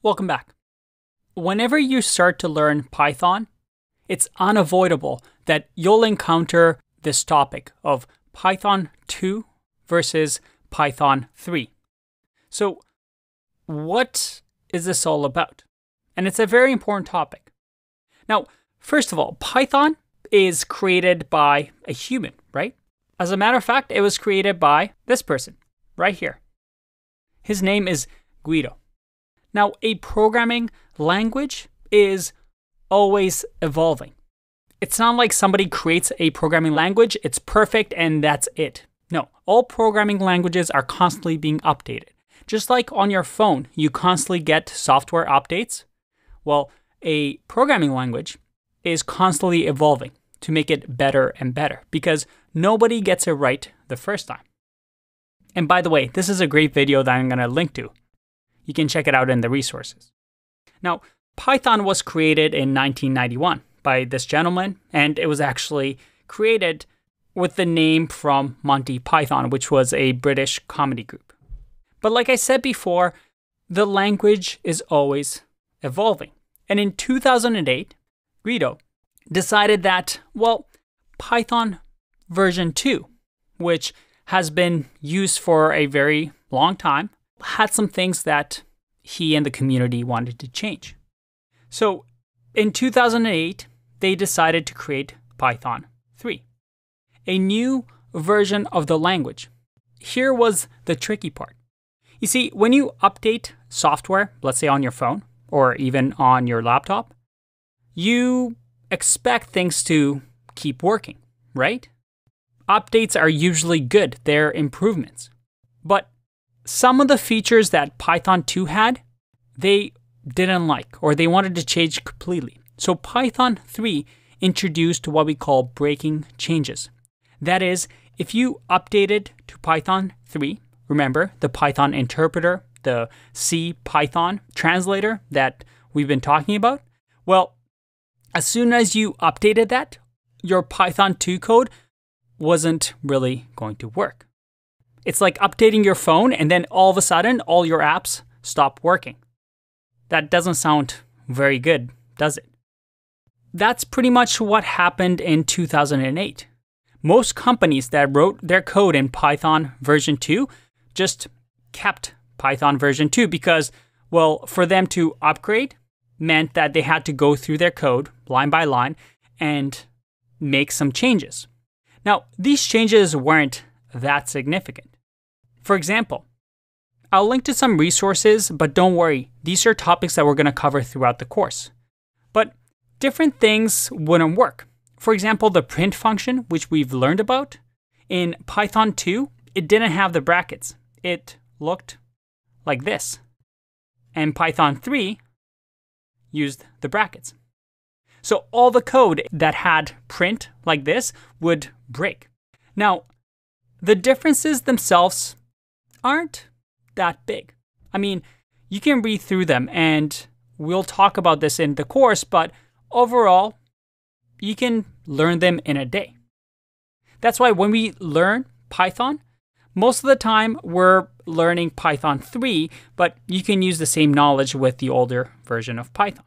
Welcome back. Whenever you start to learn Python, it's unavoidable that you'll encounter this topic of Python 2 versus Python 3. So what is this all about? And it's a very important topic. Now, first of all, Python is created by a human, right? As a matter of fact, it was created by this person right here. His name is Guido. Now, a programming language is always evolving. It's not like somebody creates a programming language, it's perfect, and that's it. No, all programming languages are constantly being updated. Just like on your phone, you constantly get software updates. Well, a programming language is constantly evolving to make it better and better because nobody gets it right the first time. And by the way, this is a great video that I'm going to link to. You can check it out in the resources. Now, Python was created in 1991 by this gentleman, and it was actually created with the name from Monty Python, which was a British comedy group. But like I said before, the language is always evolving. And in 2008, Guido decided that, well, Python version 2, which has been used for a very long time, had some things that he and the community wanted to change. So in 2008, they decided to create Python 3, a new version of the language. Here was the tricky part. You see, when you update software, let's say on your phone or even on your laptop, you expect things to keep working, right? Updates are usually good, they're improvements. But some of the features that Python 2 had, they didn't like, or they wanted to change completely. So Python 3 introduced what we call breaking changes. That is, if you updated to Python 3, remember the Python interpreter, the C Python translator that we've been talking about? Well, as soon as you updated that, your Python 2 code wasn't really going to work. It's like updating your phone and then all of a sudden, all your apps stop working. That doesn't sound very good, does it? That's pretty much what happened in 2008. Most companies that wrote their code in Python version 2 just kept Python version 2 because, well, for them to upgrade meant that they had to go through their code line by line and make some changes. Now, these changes weren't that significant. For example, I'll link to some resources, but don't worry, these are topics that we're going to cover throughout the course. But different things wouldn't work. For example, the print function, which we've learned about, in Python 2, it didn't have the brackets. It looked like this. And Python 3 used the brackets. So all the code that had print like this would break. Now, the differences themselves aren't that big. I mean, you can read through them and we'll talk about this in the course, but overall, you can learn them in a day. That's why when we learn Python, most of the time we're learning Python 3, but you can use the same knowledge with the older version of Python.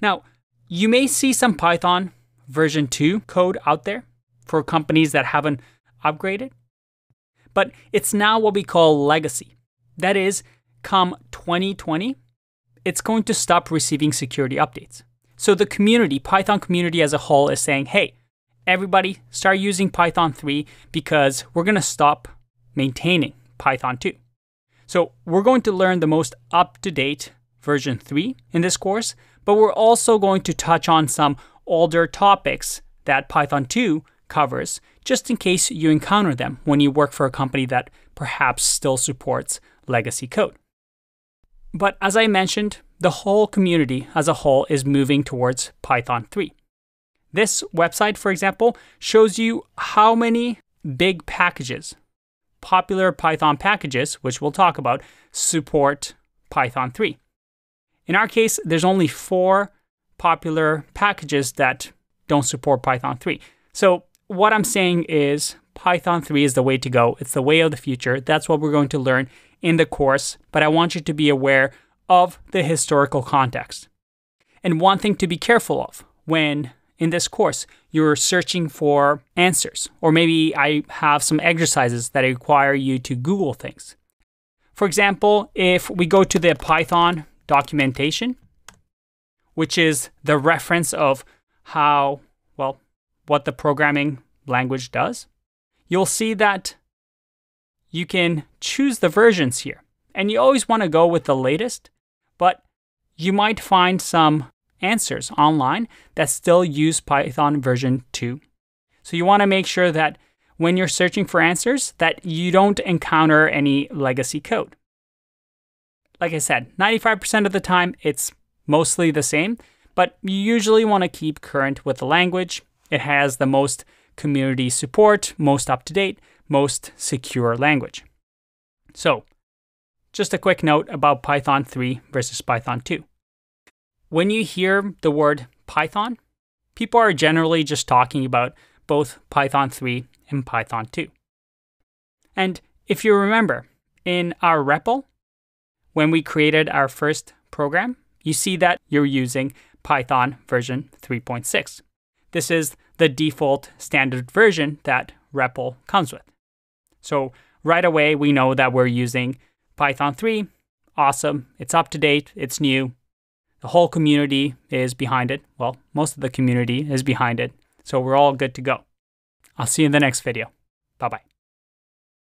Now, you may see some Python version 2 code out there for companies that haven't upgraded, but it's now what we call legacy. That is, come 2020, it's going to stop receiving security updates. So the community, Python community as a whole is saying, hey, everybody start using Python 3 because we're going to stop maintaining Python 2. So we're going to learn the most up-to-date version 3 in this course, but we're also going to touch on some older topics that Python 2 covers, just in case you encounter them when you work for a company that perhaps still supports legacy code. But as I mentioned, the whole community as a whole is moving towards Python 3. This website, for example, shows you how many big packages, popular Python packages, which we'll talk about, support Python 3. In our case, there's only 4 popular packages that don't support Python 3. So what I'm saying is Python 3 is the way to go. It's the way of the future. That's what we're going to learn in the course. But I want you to be aware of the historical context. And one thing to be careful of when in this course you're searching for answers, or maybe I have some exercises that require you to Google things. For example, if we go to the Python documentation, which is the reference of what the programming language does, you'll see that you can choose the versions here. And you always want to go with the latest, but you might find some answers online that still use Python version 2. So you want to make sure that when you're searching for answers that you don't encounter any legacy code. Like I said, 95% of the time it's mostly the same, but you usually want to keep current with the language. It has the most community support, most up-to-date, most secure language. So, just a quick note about Python 3 versus Python 2. When you hear the word Python, people are generally just talking about both Python 3 and Python 2. And if you remember, in our REPL, when we created our first program, you see that you're using Python version 3.6. This is the default standard version that REPL comes with. So right away, we know that we're using Python 3. Awesome. It's up to date. It's new. The whole community is behind it. Well, most of the community is behind it. So we're all good to go. I'll see you in the next video. Bye-bye.